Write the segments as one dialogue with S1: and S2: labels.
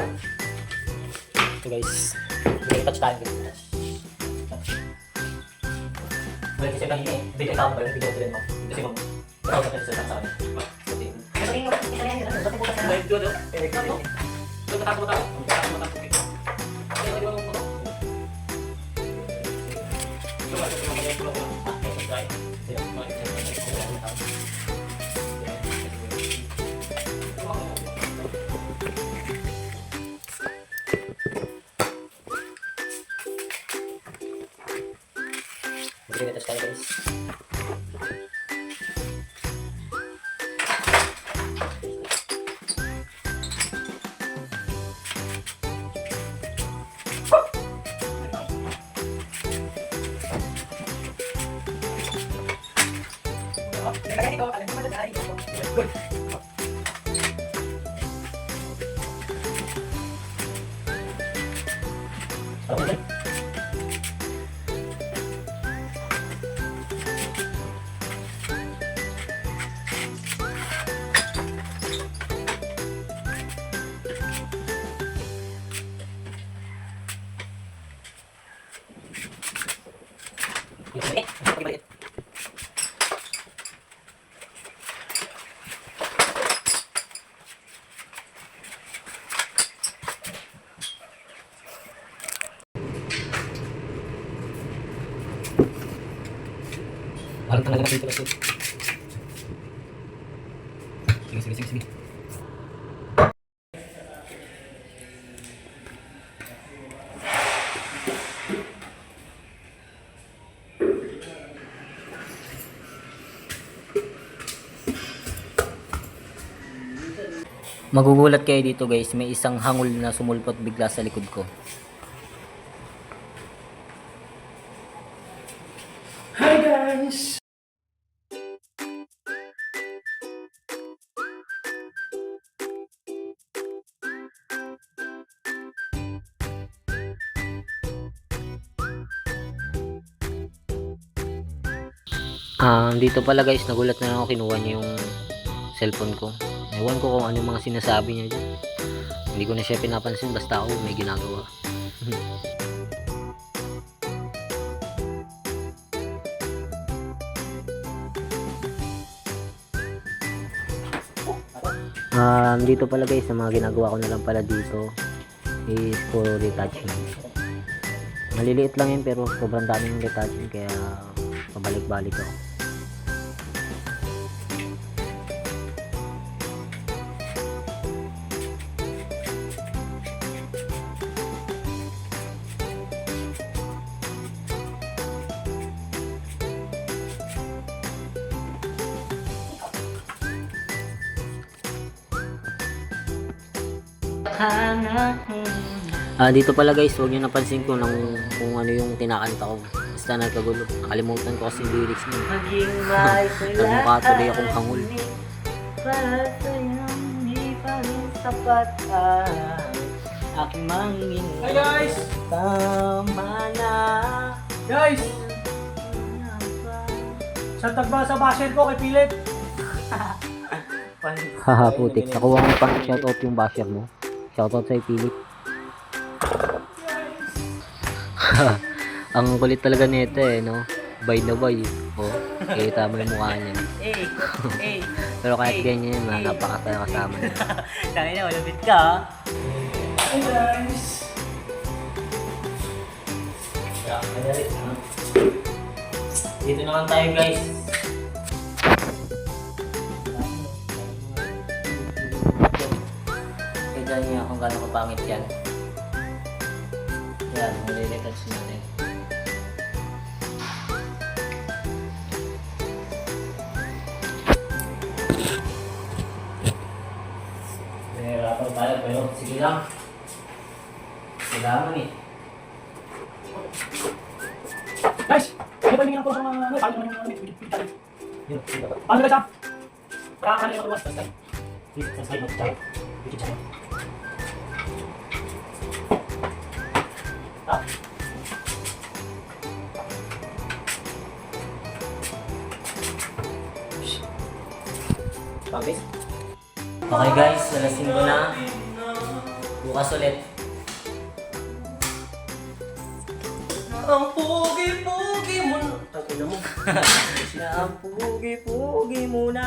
S1: Ito guys. Touch tayo guys. Balik kasi kanina eh. Bigay ka ba? Bigay ko din mo. Kasi mo. Baka sa kanila sa akin. Pero yung isa yan. Dati po kasi live doon. Eh, kami. Doon tatakbo tayo. Tatakbo tayo. Kaya di ba mo po? Diba, ito yung mga pulo ko. Ito tayo. Mag-retouch tayo guys. Okay. Parang talaga natin ito kasi. Sige. Magugulat kayo dito guys, may isang hangul na sumulpot bigla sa likod ko.
S2: Hi guys!
S1: Dito pala guys, nagulat na lang ako, kinuha niya yung cellphone ko. Ewan ko kung ano yung mga sinasabi niya dyan. Hindi ko na siya pinapansin, basta ako may ginagawa. Dito pala guys, sa mga ginagawa ko na lang pala dito is for retouchment. Maliliit lang yun pero sobrang dami ng retouchment kaya pabalik-balik ako. Dito pala guys, huwag nyo napansin ko kung ano yung kinakanta ko. Basta nagkagulo. Nakalimutan ko kasi yung lyrics mo. Nagmukha tuloy akong hangul.
S3: Para sa'yong di pa rin sapat ang aking mangin.
S2: Hi guys!
S3: Tama na.
S2: Guys! Sa tagba sa basher ko kay Philip.
S1: Haha putik. Nakuha mo pang shoutout yung basher mo. Shoutout sa'yo Philip. Ang kulit talaga nito eh, no? By the way. Oh, kita mo yung mukha niya. Pero kahit ganyan yun, napakasaya kasama niya.
S3: Tangin na, malapit ka ha.
S2: Hi guys!
S1: Dito naman tayo guys. Kaya niya kung gano'ng kapangit yan. Yan, nililitouch natin. Nahirapan tayo pero sige lang. Kailangan eh.
S2: Guys! Ano ba yung po sa mga paano naman yung paano guys ha? Pakakanin yung luwas. Please subscribe mo sa YouTube channel. Okay guys, alas 5 na.
S1: Bukas ulit. Ang pugi-pugi mo. Ang ina mo.
S3: Na ang pugi-pugi mo na.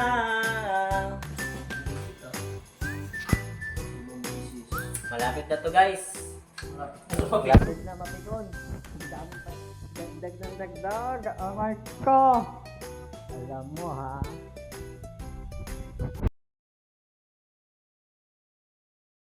S3: Malapit na to guys. Malapit na mapikon. Dami pa. Dagdag. Oh my God. Alam mo ha.